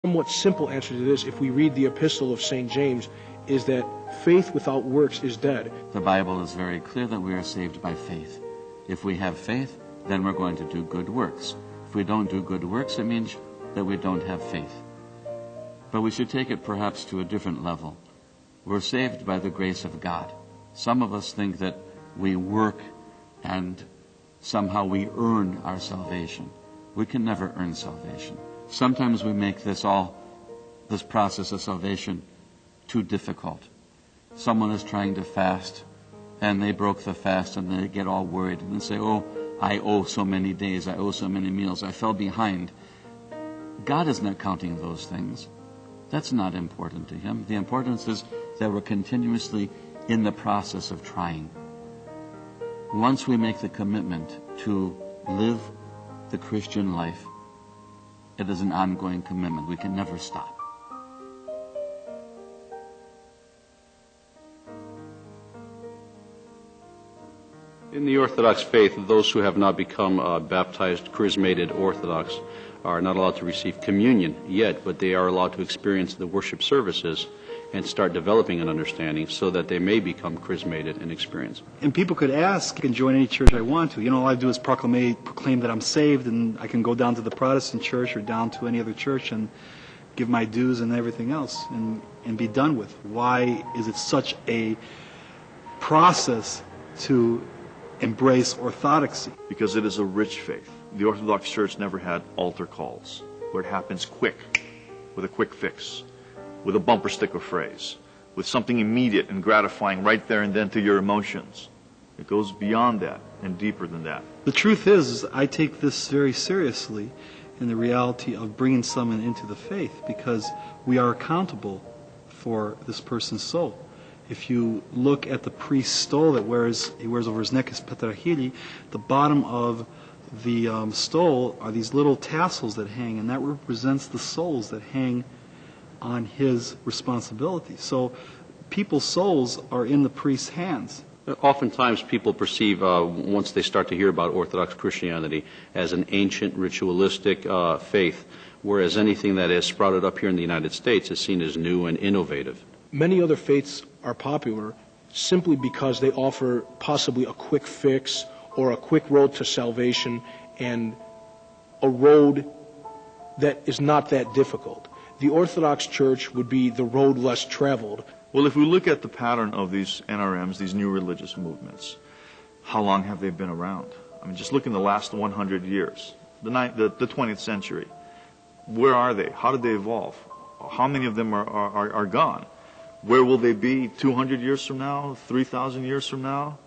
Somewhat simple answer to this, if we read the epistle of St. James, is that faith without works is dead. The Bible is very clear that we are saved by faith. If we have faith, then we're going to do good works. If we don't do good works, it means that we don't have faith. But we should take it perhaps to a different level. We're saved by the grace of God. Some of us think that we work and somehow we earn our salvation. We can never earn salvation. Sometimes we make this process of salvation too difficult. Someone is trying to fast, and they broke the fast, and they get all worried, and they say, oh, I owe so many days, I owe so many meals, I fell behind. God is not counting those things. That's not important to Him. The importance is that we're continuously in the process of trying. Once we make the commitment to live the Christian life, it is an ongoing commitment. We can never stop. In the Orthodox faith, those who have not become baptized, charismated Orthodox are not allowed to receive communion yet, but they are allowed to experience the worship services and start developing an understanding so that they may become charismated and experienced. And people could ask, I can join any church I want to. All I do is proclaim that I'm saved, and I can go down to the Protestant church or down to any other church and give my dues and everything else and be done with. Why is it such a process to embrace orthodoxy? Because it is a rich faith. The Orthodox Church never had altar calls where it happens quick, with a quick fix, with a bumper sticker phrase, with something immediate and gratifying right there and then to your emotions. It goes beyond that and deeper than that. The truth is I take this very seriously in the reality of bringing someone into the faith, because we are accountable for this person's soul. If you look at the priest's stole that he wears over his neck, his petrachili, the bottom of the stole are these little tassels that hang, and that represents the souls that hang on his responsibility. So people's souls are in the priest's hands. Oftentimes people perceive, once they start to hear about Orthodox Christianity, as an ancient ritualistic faith, whereas anything that has sprouted up here in the United States is seen as new and innovative. Many other faiths are popular simply because they offer possibly a quick fix or a quick road to salvation, and a road that is not that difficult. The Orthodox Church would be the road less traveled. Well, if we look at the pattern of these NRMs, these new religious movements, how long have they been around? I mean, just look in the last 100 years, the 20th century. Where are they? How did they evolve? How many of them are gone? Where will they be 200 years from now, 3,000 years from now,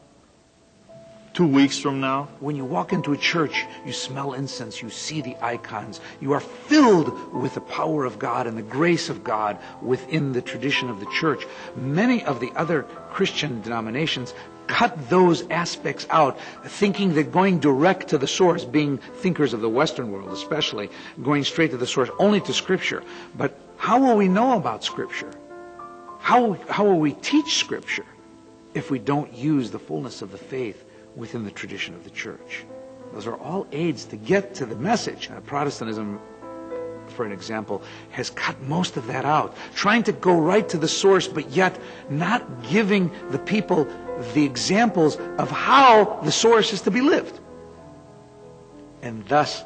2 weeks from now? When you walk into a church, you smell incense, you see the icons, you are filled with the power of God and the grace of God within the tradition of the church. Many of the other Christian denominations cut those aspects out, thinking that going direct to the source, being thinkers of the Western world especially, going straight to the source, only to Scripture. But how will we know about Scripture? How will we teach Scripture if we don't use the fullness of the faith within the tradition of the church? Those are all aids to get to the message. Protestantism, for an example, has cut most of that out, trying to go right to the source, but yet not giving the people the examples of how the source is to be lived. And thus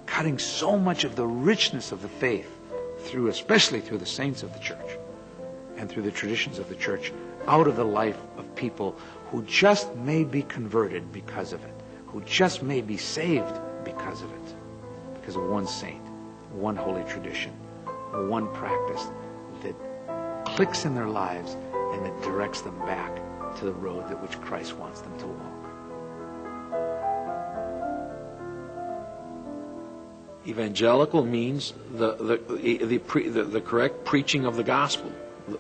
cutting so much of the richness of the faith especially through the saints of the church and through the traditions of the church, out of the life of people who just may be converted because of it, who just may be saved because of it, because of one saint, one holy tradition, one practice that clicks in their lives and that directs them back to the road that which Christ wants them to walk. Evangelical means the correct preaching of the gospel,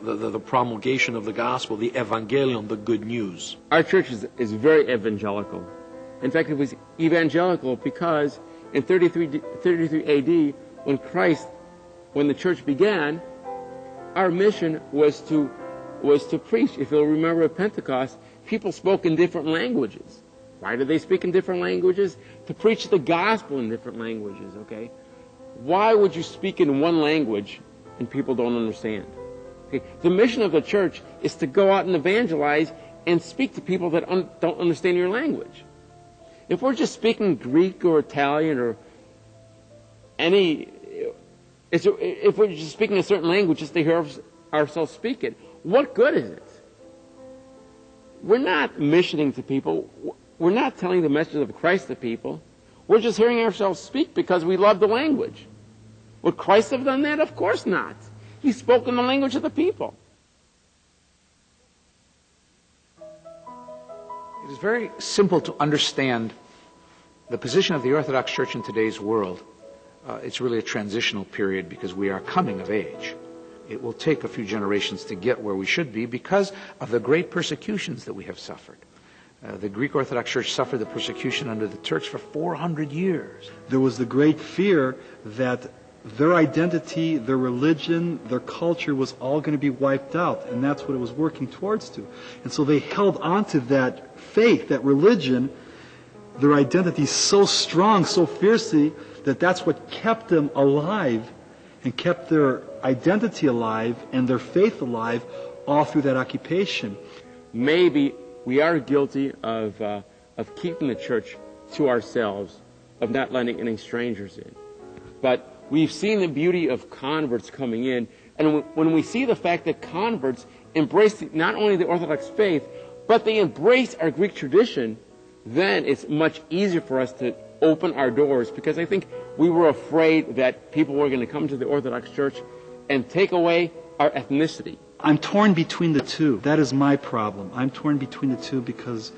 the promulgation of the gospel, the evangelium, the good news. Our church is very evangelical. In fact, it was evangelical because in 33 AD, when the church began, our mission was to preach. If you'll remember at Pentecost, people spoke in different languages. Why do they speak in different languages? To preach the gospel in different languages, okay? Why would you speak in one language and people don't understand? Okay? The mission of the church is to go out and evangelize and speak to people that don't understand your language. If we're just speaking Greek or Italian or if we're just speaking a certain language just to hear ourselves speak it, what good is it? We're not missioning to people. We're not telling the message of Christ to people. We're just hearing ourselves speak because we love the language. Would Christ have done that? Of course not. He spoke in the language of the people. It is very simple to understand the position of the Orthodox Church in today's world. It's really a transitional period because we are coming of age. It will take a few generations to get where we should be because of the great persecutions that we have suffered. The Greek Orthodox Church suffered the persecution under the Turks for 400 years. There was the great fear that their identity, their religion, their culture was all going to be wiped out, and that's what it was working towards to. And so they held on to that faith, that religion, their identity so strong, so fiercely, that's what kept them alive and kept their identity alive and their faith alive all through that occupation. Maybe we are guilty of keeping the church to ourselves, of not letting any strangers in. But we've seen the beauty of converts coming in, and when we see the fact that converts embrace not only the Orthodox faith, but they embrace our Greek tradition, then it's much easier for us to open our doors, because I think we were afraid that people were going to come to the Orthodox Church and take away our ethnicity. I'm torn between the two. That is my problem. I'm torn between the two because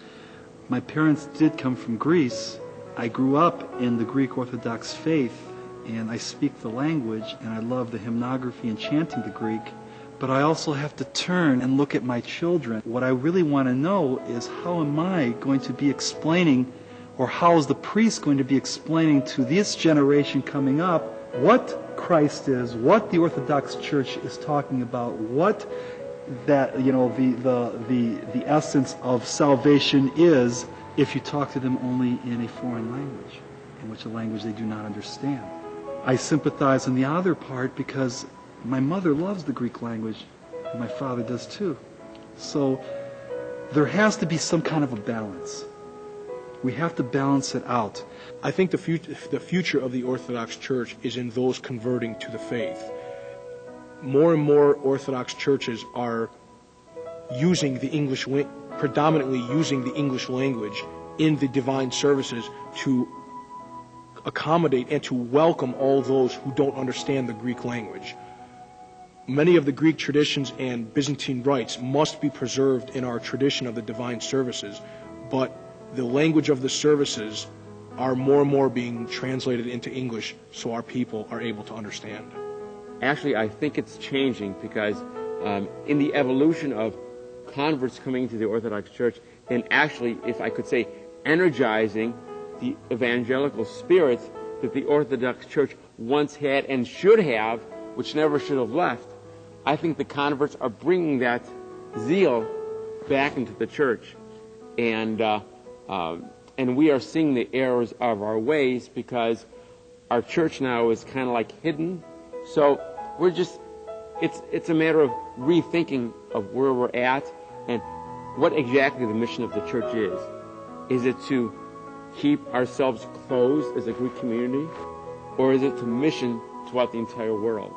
my parents did come from Greece. I grew up in the Greek Orthodox faith, and I speak the language, and I love the hymnography and chanting the Greek. But I also have to turn and look at my children. What I really want to know is, how am I going to be explaining, or how is the priest going to be explaining to this generation coming up what Christ is, what the Orthodox Church is talking about, what that, the essence of salvation is, if you talk to them only in a foreign language, in which a language they do not understand. I sympathize on the other part because my mother loves the Greek language, and my father does too. So there has to be some kind of a balance. We have to balance it out. I think the future of the Orthodox Church is in those converting to the faith. More and more Orthodox churches are using predominantly using the English language in the divine services to accommodate and to welcome all those who don't understand the Greek language. Many of the Greek traditions and Byzantine rites must be preserved in our tradition of the divine services, but the language of the services are more and more being translated into English so our people are able to understand. Actually, I think it's changing because in the evolution of converts coming to the Orthodox Church, and actually, if I could say, energizing the evangelical spirit that the Orthodox Church once had and should have, which never should have left, I think the converts are bringing that zeal back into the church. And we are seeing the errors of our ways because our church now is kind of like hidden. So we're just, it's a matter of rethinking of where we're at and what exactly the mission of the church is. Is it to keep ourselves closed as a Greek community, or is it to mission throughout the entire world?